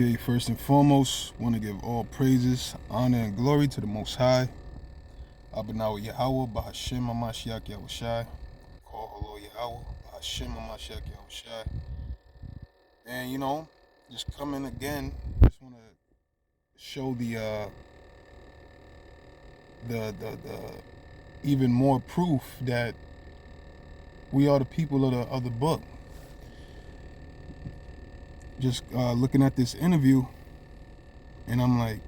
Okay, first and foremost, want to give all praises, honor, and glory to the Most High. Abanawa Yahweh, Bahashem Amashiach Yahushai. Call hello Yahweh, Bahashem Amashiach Yahushai. And just coming again, just want to show the even more proof that we are the people of the book. Just looking at this interview, and I'm like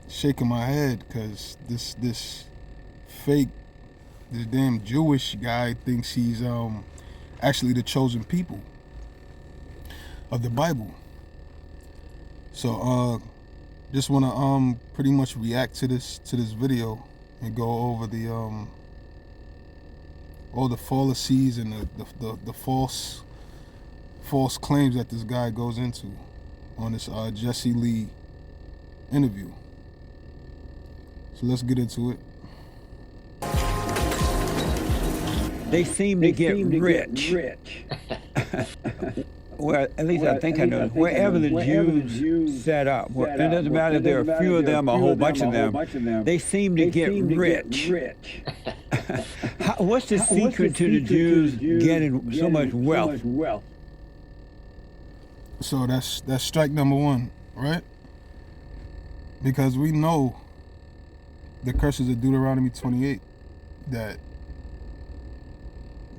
shaking my head because this damn Jewish guy thinks he's actually the chosen people of the Bible. So just want to pretty much react to this video and go over the all the fallacies and the false claims that this guy goes into on this Jesse Lee interview. So let's get into it. They seem to get rich. Well, at least I think I know. Wherever the Jews set up, it doesn't matter if there are a few of them, a whole bunch of them, they seem to get rich. What's the secret to the Jews getting so much wealth? So that's strike number one, right? Because we know the curses of Deuteronomy 28, that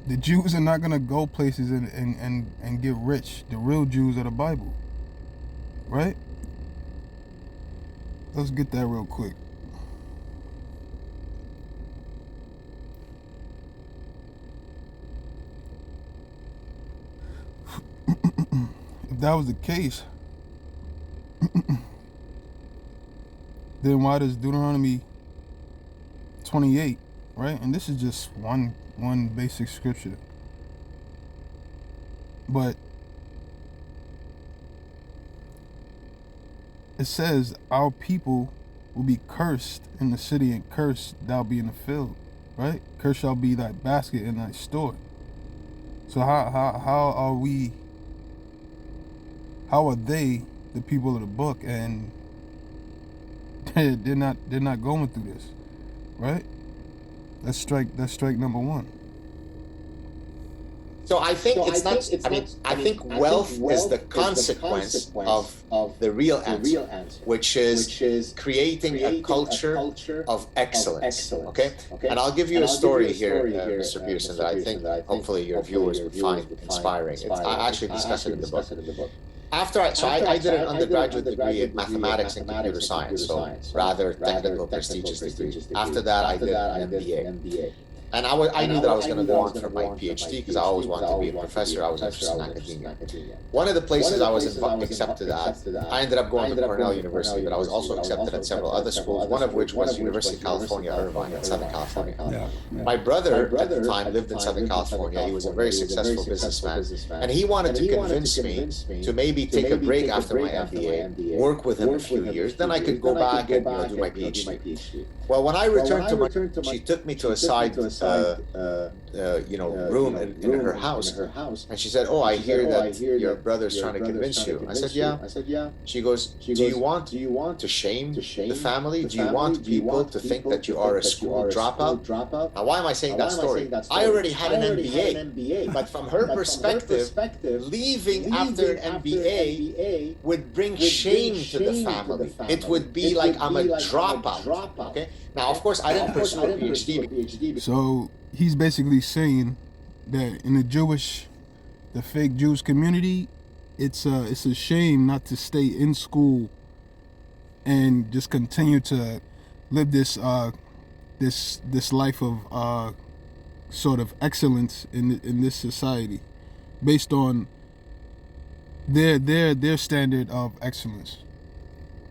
the Jews are not going to go places and get rich. The real Jews of the Bible, right? Let's get that real quick. If that was the case, then why does Deuteronomy 28, right? And this is just one basic scripture, but it says our people will be cursed in the city and cursed thou be in the field, right? Cursed shall be thy basket and thy store. So how are they the people of the book, and they're not going through this, right? That's strike number one. So I think I think wealth is the consequence of the real answer, which is creating a culture of excellence. Okay? And I'll give you a story here, Mr. Pearson, that I think hopefully your viewers would find inspiring. I actually discuss it in the book. I did an undergraduate degree in mathematics and computer science, so rather technical, prestigious degree. After that, I did an MBA. And I knew that I was going to go on for my PhD because I always wanted to be a professor. I was interested in academia. One of the places I was accepted at, I ended up going to Cornell University, but I was also accepted at several other schools, one of which was University of California, Irvine in Southern California. My brother at the time lived in Southern California. He was a very successful businessman, and he wanted to convince me to maybe take a break after my MBA, work with him a few years, then I could go back and do my PhD. Well, when I returned to my, she took me to a side room in her house, and she said, "Oh, I hear that your brother's trying to convince you." I said, "Yeah." She goes, "Do you want to shame the family? Do you want people to think that you are a school dropout?" Now, why am I saying that story? I already had an MBA, but from her perspective, leaving after an MBA would bring shame to the family. It would be like I'm a dropout. Okay. Now, of course, I didn't pursue a PhD. So he's basically saying that in the fake Jewish community, it's a shame not to stay in school and just continue to live this life of sort of excellence in this society, based on their standard of excellence.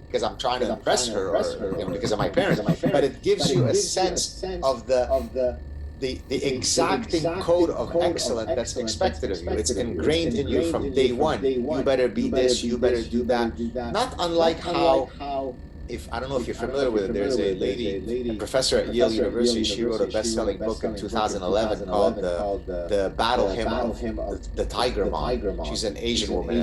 Because I'm trying to impress her, or because of my parents. But it gives you a sense of the exacting code of excellence that's expected of you. It's ingrained in you from day one. You better be this, you better do that. Not unlike how if I don't know if you're familiar with it, there's a lady, a professor at Yale University. She wrote a best-selling book in 2011 called the Battle Hymn of the Tiger Mom. She's an Asian woman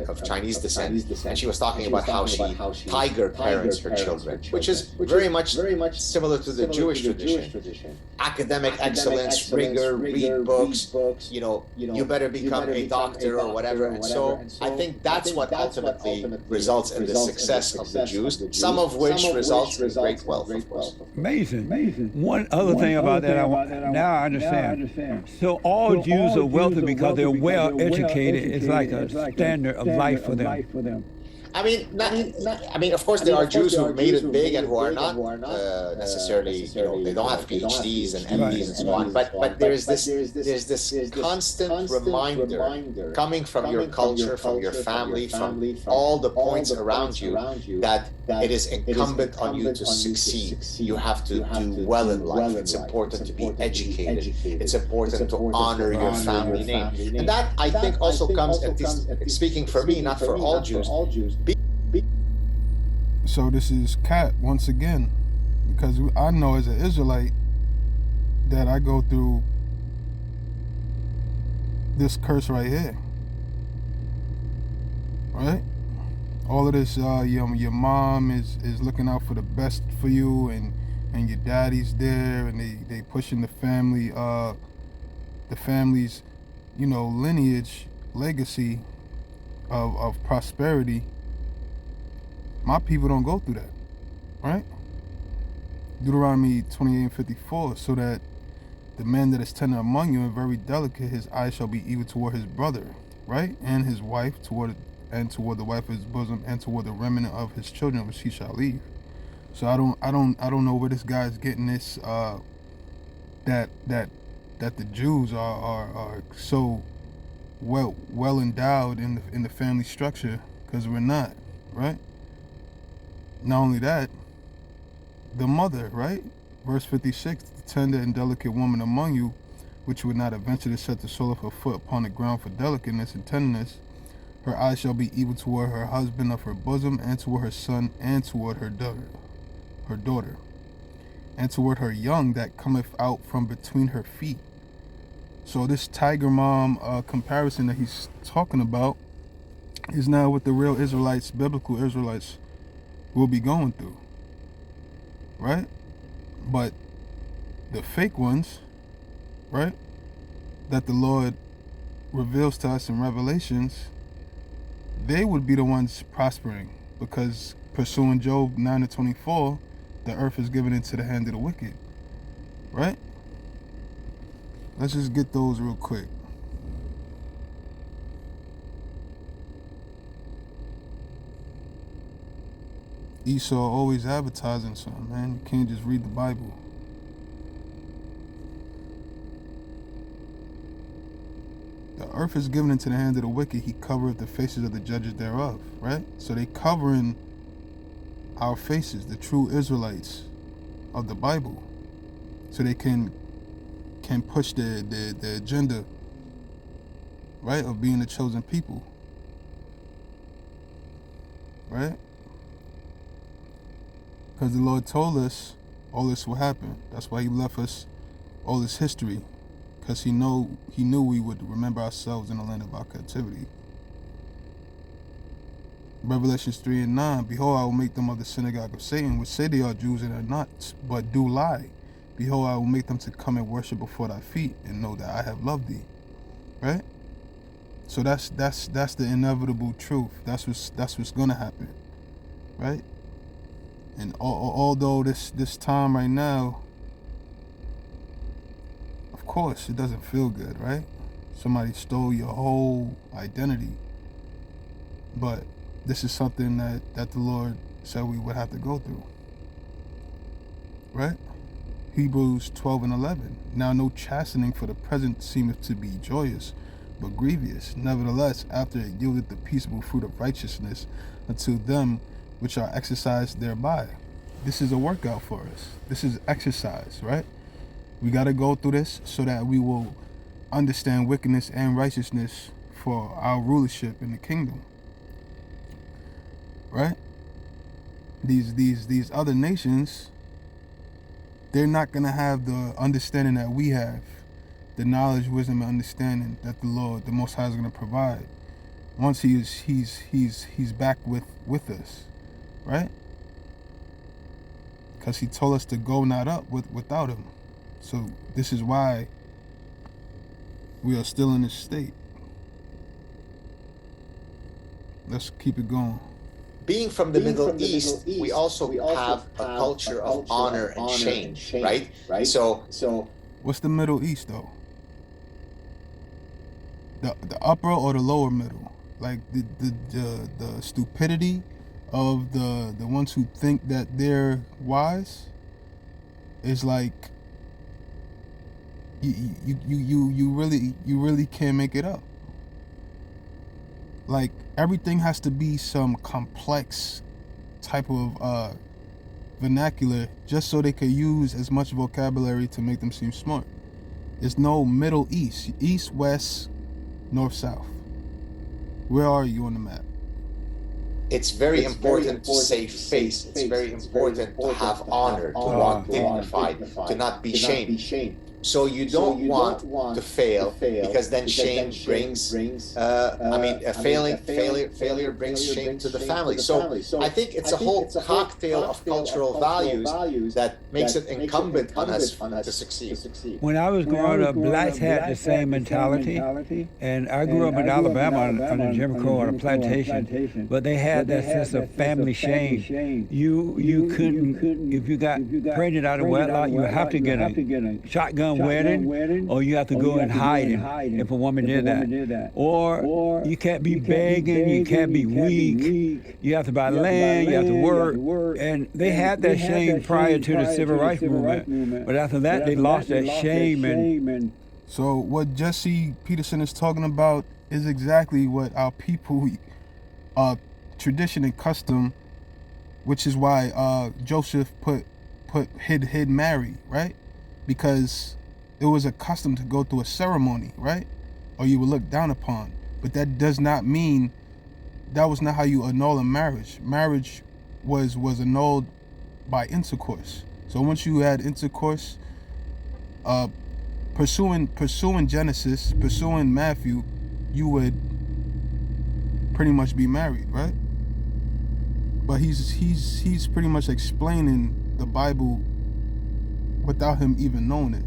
of Chinese descent, and she was talking about how she tiger parents her children, which is very much similar to the Jewish tradition. Academic excellence, rigor, read books, you better become a doctor or whatever. And so I think that's what ultimately results in the success of the Jews, some of which results in great wealth, of course. Amazing. One other thing about that, now I understand. So all Jews are wealthy because they're well educated. It's like a standard of life for them. I mean, of course, there are Jews who have made it big and who are not necessarily, they don't have PhDs and MDs and so on. But there's this constant reminder coming from your culture, from your family, from all the points around you, that it is incumbent on you to succeed. You have to do well in life. It's important to be educated. It's important to honor your family name. And that, I think, also comes, at least speaking for me, not for all Jews. So this is Cat once again, because I know as an Israelite that I go through this curse right here, right? All of this, your mom is looking out for the best for you, and your daddy's there, and they pushing the family's, lineage, legacy of prosperity. My people don't go through that, right? Deuteronomy 28:54, so that the man that is tender among you and very delicate, his eye shall be evil toward his brother, right? And his wife, toward the wife of his bosom, and toward the remnant of his children, which he shall leave. So I don't know where this guy is getting this, that the Jews are so well endowed in the family structure, because we're not, right? Not only that, the mother, right? Verse 56, the tender and delicate woman among you, which would not venture to set the sole of her foot upon the ground for delicateness and tenderness, her eyes shall be evil toward her husband of her bosom, and toward her son, and toward her daughter, and toward her young that cometh out from between her feet. So this tiger mom comparison that he's talking about is now what the real Israelites, biblical Israelites, will be going through, right? But the fake ones, right, that the Lord reveals to us in Revelations, they would be the ones prospering, because pursuing Job 9:24, the earth is given into the hand of the wicked, right? Let's just get those real quick. Esau always advertising something, man. You can't just read the Bible. The earth is given into the hand of the wicked. He covereth the faces of the judges thereof, right? So they covering our faces, the true Israelites of the Bible, so they can push the agenda, right, of being the chosen people, right? Because the Lord told us all this will happen. That's why he left us all this history, because he knew we would remember ourselves in the land of our captivity. Revelations 3:9, behold, I will make them of the synagogue of Satan, which say they are Jews and are not, but do lie. Behold, I will make them to come and worship before thy feet, and know that I have loved thee. Right? So that's the inevitable truth. That's what's gonna happen. Right? And although this time right now, of course, it doesn't feel good, right? Somebody stole your whole identity. But this is something that the Lord said we would have to go through. Right? Hebrews 12:11. Now no chastening for the present seemeth to be joyous, but grievous. Nevertheless, after it yielded the peaceable fruit of righteousness unto them which are exercised thereby. This is a workout for us. This is exercise, right? We got to go through this so that we will understand wickedness and righteousness for our rulership in the kingdom. Right? these other nations, they're not gonna have the understanding that we have, the knowledge, wisdom, and understanding that the Lord, the Most High, is gonna provide once he's back with us, right? Because he told us to go not up without him. So this is why we are still in this state. Let's keep it going. Being from the Middle East, we also have a culture of honor and shame, right? So what's the Middle East though? The upper or the lower middle? Like the stupidity of the ones who think that they're wise is like you really can't make it up. Like everything has to be some complex type of vernacular just so they could use as much vocabulary to make them seem smart. There's no Middle East, East, West, North, South. Where are you on the map? it's very important to save face. It's very important to have honor, to walk dignified, to not be shamed. So you don't want to fail, because then shame brings, failure brings shame to the family. So I think it's a whole cocktail of cultural values that makes it incumbent on us to succeed. When I was growing up, blacks had the same mentality, and I grew up in Alabama under Jim Crow on a plantation, but they had that sense of family shame. You couldn't, if you got pregnant out of wedlock, you have to get a shotgun wedding, or you have to go and hide if a woman did that. Or you can't be begging, you can't be weak, you have to buy land, you have to work. And they had that shame prior to the Civil Rights Movement, but after that they lost that shame. And so what Jesse Peterson is talking about is exactly what our people, tradition and custom, which is why Joseph hid Mary, right? Because it was a custom to go through a ceremony, right? Or you were looked down upon. But that does not mean, that was not how you annul a marriage. Marriage was annulled by intercourse. So once you had intercourse, pursuing Genesis, pursuing Matthew, you would pretty much be married, right? But he's pretty much explaining the Bible without him even knowing it.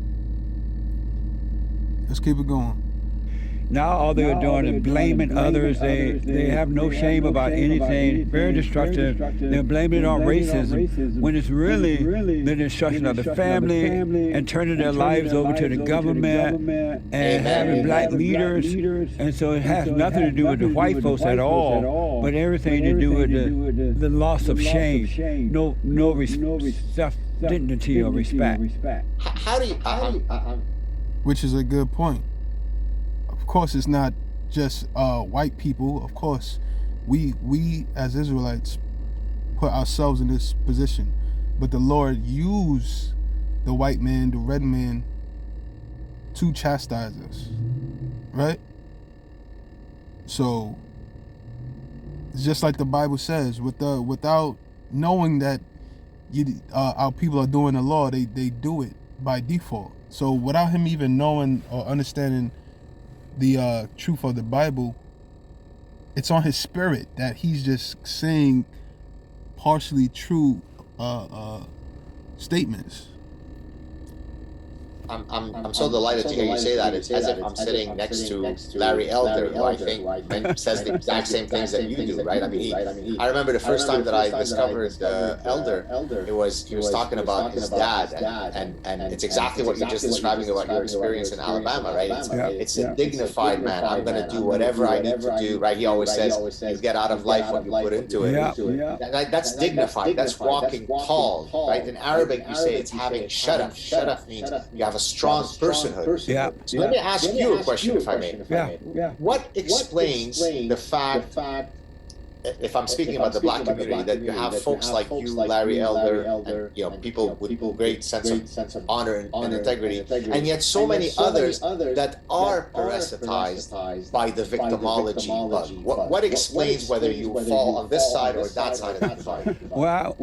Let's keep it going. now all they're doing is blaming others. They have no shame about anything. Very destructive. They're blaming it on racism when it's really the destruction of the family and turning their lives over to the government and having black leaders. And so it has nothing to do with the white folks at all, but everything to do with the loss of shame. No self-dignity or respect. How do you... Which is a good point. Of course, it's not just white people. Of course, we as Israelites put ourselves in this position, but the Lord used the white man, the red man, to chastise us, right? So it's just like the Bible says, without knowing that our people are doing the law, they do it by default. So without him even knowing or understanding the truth of the Bible, it's on his spirit that he's just saying partially true statements. I'm so delighted to hear you say that. It's as if I'm sitting next to Larry Elder, who I think says the exact same things that you do, right? I mean, I remember the first time that I discovered Elder, he was talking about his dad, and it's exactly what you're just describing about your experience in Alabama, right? It's a dignified man. I'm going to do whatever I need to do, right? He always says, you get out of life what you put into it. That's dignified. That's walking tall, right? In Arabic, you say it's having sharaf. Sharaf means you have a strong personhood. So let me ask you a question, if I may. What explains the fact if I'm speaking about the Black community, that you have folks like you, Larry Elder, and people with great sense of honor and integrity, and yet so many others that are parasitized by the victimology bug. What explains whether you fall on this side or that side of the divide? Well,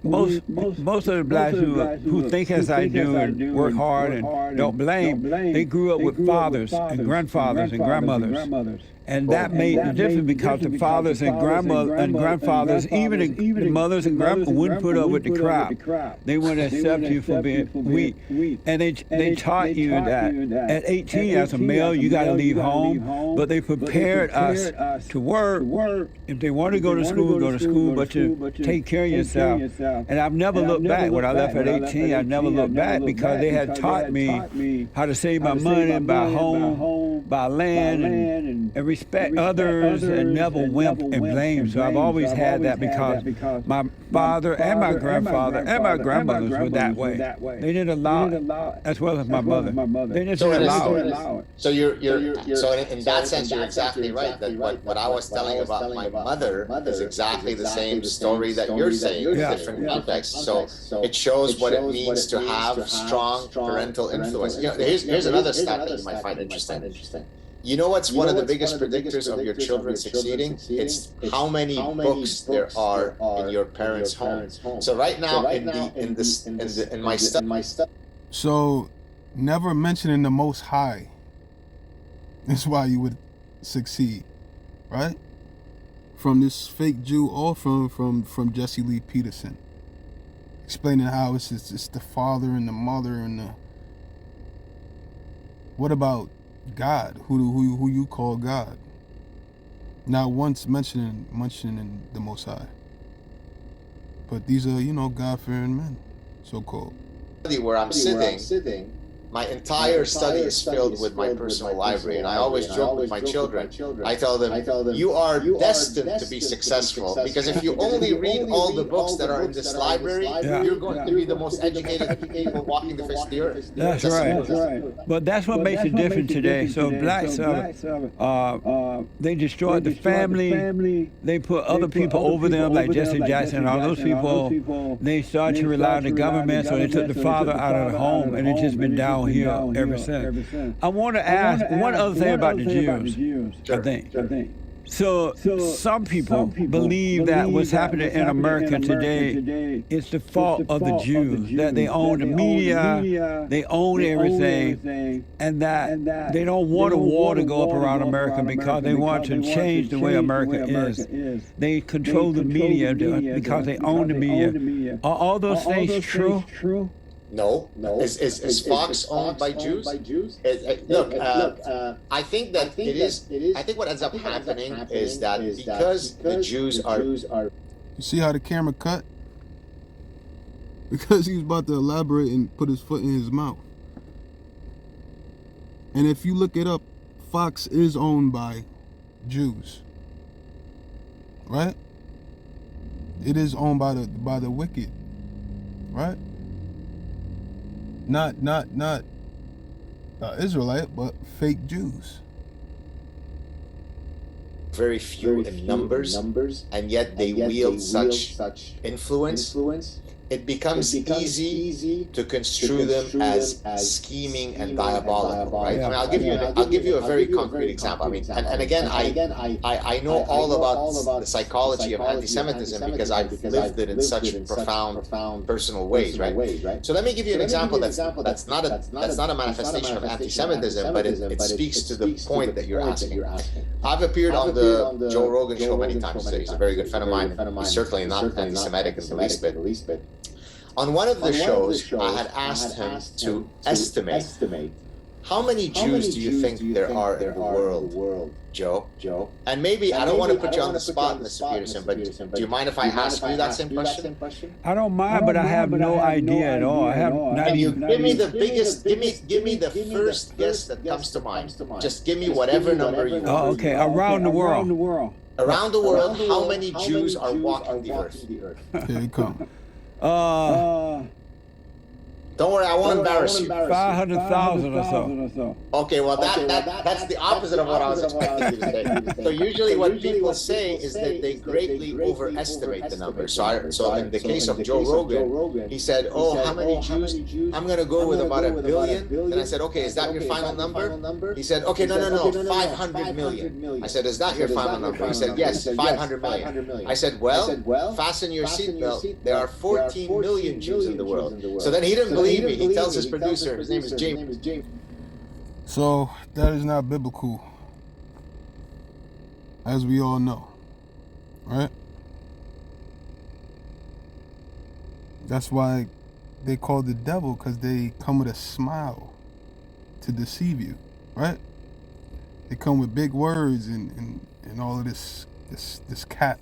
most of the blacks who think as I do and work hard and don't blame, they grew up with fathers and grandfathers and grandmothers. And that made the difference because the fathers and grandfathers, even the mothers and grandmothers, wouldn't put up with the crap. They wouldn't accept you for being weak. And they taught you that at 18 as a male, you got to leave home. But they prepared us to work. If they want to go to school, but to take care of yourself. And I've never looked back. When I left at 18, I never looked back because they had taught me how to save my money, buy home, buy land, and respect others and never wimp and blame. So I've always had that because my father and my grandfather and my grandmothers were that way. They didn't allow it, as well as my mother. They didn't allow it. So so in that sense, you're exactly right. That what I was telling about my mother is exactly the same story that you're saying in different contexts. So it shows what it means to have strong parental influence. Here's another stat that you might find interesting. You know what's one of the biggest predictors of your children succeeding? It's how many books there are in your parents' home. So right now in my study. So never mentioning the Most High is why you would succeed, right? From this fake Jew or from Jesse Lee Peterson, explaining how it's the father and the mother and the. What about God? Who you call God? Not once mentioning the Most High. But these are, God-fearing men, so-called. Where I'm sitting, my entire study is filled with my personal library, and I always joke with my children. I tell them, you are destined to be successful, because if you only read all the books that are in this library, you're going to be the most educated people walking the face of the earth. That's right. But that's what makes it different today. So blacks, they destroyed the family. They put other people over them, like Jesse Jackson and all those people. They started to rely on the government, so they took the father out of the home, and it's just been downhill ever since. I want to ask one other thing about the Jews, I think. So some people believe that what's happening in America today is the fault of the Jews, that they own the media, they own everything, and that they don't want a war to go up around America because they want to change the way America is. They control the media because they own the media. Are all those things true? No. Is Fox owned by Jews? Look, I think that it is. I think what ends up happening is that because the Jews are. You see how the camera cut? Because he was about to elaborate and put his foot in his mouth. And if you look it up, Fox is owned by Jews, right? It is owned by the wicked, right? Not Israelite, but fake Jews. Very few in numbers, and yet they wield such influence. It becomes easy to construe them as scheming and diabolical, right? I mean, I'll give you a very concrete example. I mean, and again, I know all about the psychology of anti-Semitism because I've lived it in such profound personal ways, right? So let me give you an example that's not a manifestation of anti-Semitism, but it speaks to the point that you're asking. I've appeared on the Joe Rogan show many times. He's a very good friend of mine. He's certainly not anti-Semitic in the least bit. On one of the shows, I had asked him to estimate how many Jews do you think there are in the world, Joe? And maybe, I don't want to put you on the spot, Mr. Peterson, but do you mind if I ask you that same question? I don't mind, but I have no idea at all. I have not even. Give me the biggest, give me the first guess that comes to mind. Just give me whatever number you want. Oh, okay. Around the world. Around the world, how many Jews are walking the earth? Here they come. Don't worry, I won't embarrass you. 500,000 or so. Okay, well, that's the opposite of what I was expecting you to say. So usually what people say is that they greatly overestimate the number. So in the case of Joe Rogan, he said, oh, how many Jews? I'm going to go with about 1 billion. Then I said, okay, is that your final number? He said, okay, no, 500 million. I said, is that your final number? He said, yes, 500 million. I said, well, fasten your seatbelt. There are 14 million Jews in the world. So then he didn't believe me. He tells his producer, his name is James. So that is not biblical, as we all know, right? That's why they call the devil, because they come with a smile to deceive you, right? They come with big words and all of this cap,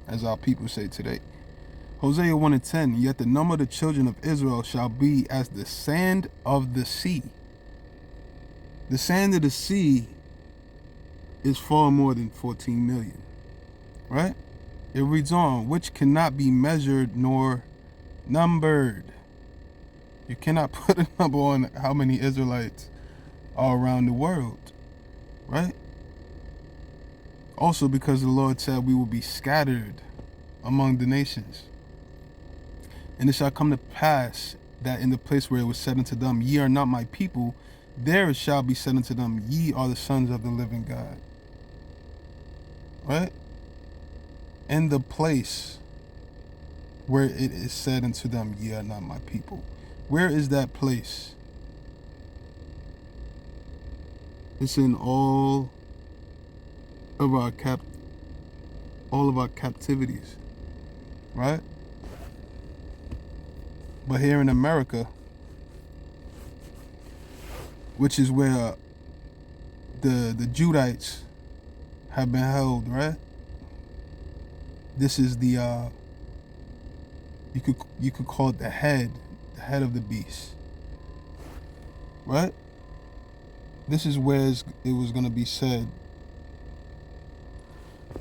as our people say today. Hosea 1:10, yet the number of the children of Israel shall be as the sand of the sea. The sand of the sea is far more than 14 million, right? It reads on, which cannot be measured nor numbered. You cannot put a number on how many Israelites are around the world, right? Also because the Lord said we will be scattered among the nations. And it shall come to pass that in the place where it was said unto them, ye are not my people, there it shall be said unto them, ye are the sons of the living God. Right? In the place where it is said unto them, ye are not my people. Where is that place? It's in all of our captivities, right? But here in America, which is where the Judites have been held, right? This is the you could call it the head of the beast, right? This is where it was going to be said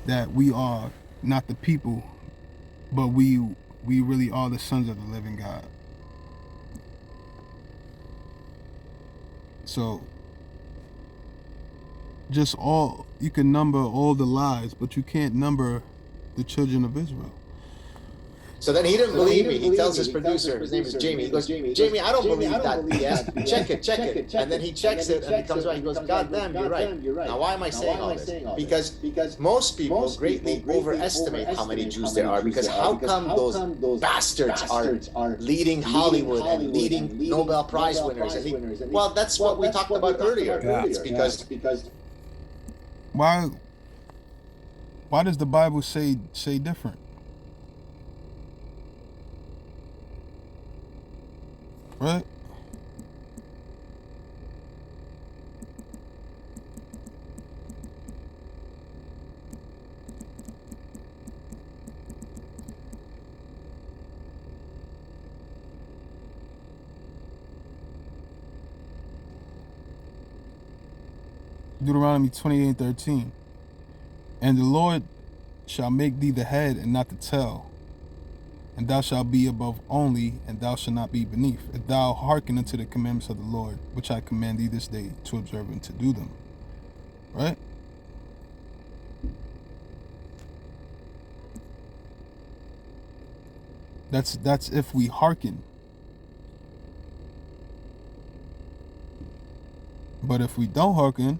that we are not the people, but we really are the sons of the living God. So you can number all the lies, but you can't number the children of Israel. So then he didn't believe me. He tells his producer, his name is Jamie. He goes, Jamie, I don't believe that BS. Check it. And then he checks it and he comes back. He goes, God damn, you're right. Now, why am I saying all this? Because most people greatly overestimate how many Jews there are. Because how come those bastards are leading Hollywood and leading Nobel Prize winners? Well, that's what we talked about earlier. It's because why does the Bible say different? Right? Deuteronomy 28:13. And the Lord shall make thee the head and not the tail. And thou shalt be above only, and thou shalt not be beneath, if thou hearken unto the commandments of the Lord, which I command thee this day to observe and to do them. Right? That's if we hearken. But if we don't hearken,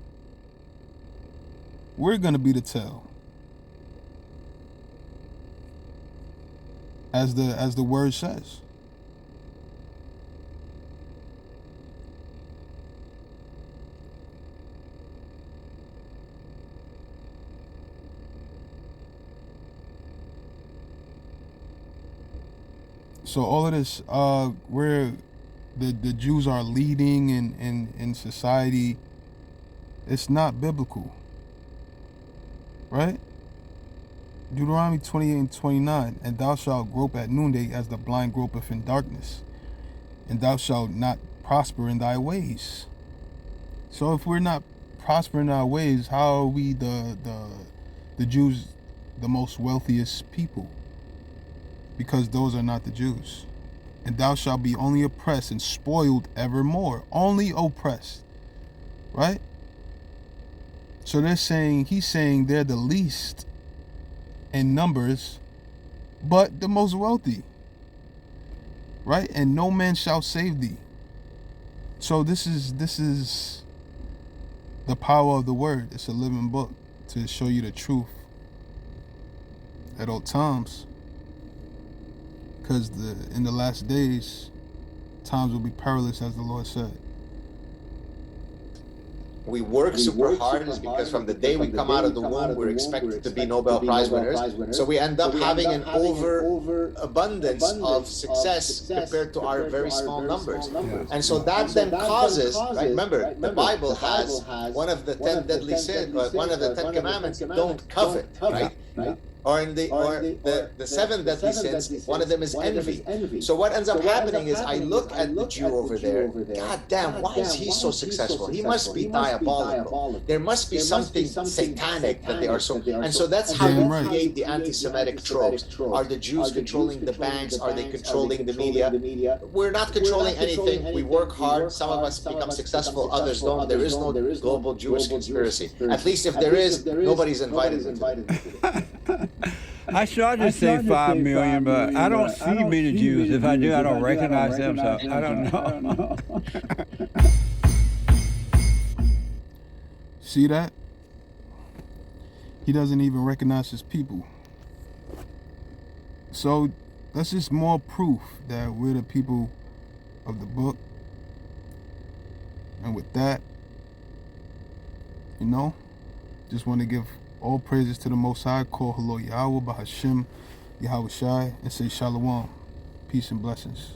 we're going to be the tail. As the word says. So all of this, where the Jews are leading in society, it's not biblical, right? Deuteronomy 28:29, and thou shalt grope at noonday as the blind gropeth in darkness, and thou shalt not prosper in thy ways. So if we're not prospering in our ways, how are we the Jews, the most wealthiest people? Because those are not the Jews. and thou shalt be only oppressed and spoiled evermore. Only oppressed. Right? So he's saying they're the least in numbers, but the most wealthy. Right? And no man shall save thee. So this is the power of the word. It's a living book to show you the truth at all times. Because in the last days, times will be perilous, as the Lord said. We work super hard is because from the day we come out of the womb, we're expected to be Nobel Prize winners. So we end up having an overabundance of success compared to our very small numbers. And so that then causes, right? Remember, the Bible has one of the 10 deadly sins, one of the 10 commandments, don't covet, right? Or the 7 deadly sins, one of them is envy. So what ends up happening is I look at the Jew over there, God damn, why is he so successful? He must be diabolical. There must be something satanic that they are so, and so that's how you create the anti-Semitic tropes. Are the Jews controlling the banks? Are they controlling the media? We're not controlling anything. We work hard. Some of us become successful, others don't. There is no global Jewish conspiracy. At least if there is, nobody's invited into it. I started to say 5 million, but I don't see many Jews. If I do, I don't recognize them, so I don't know. See that? He doesn't even recognize his people. So that's just more proof that we're the people of the book. And with that, just want to give all praises to the Most High, call Hello Yahweh, Bahashim, Yahweh Shai, and say Shalom. Peace and blessings.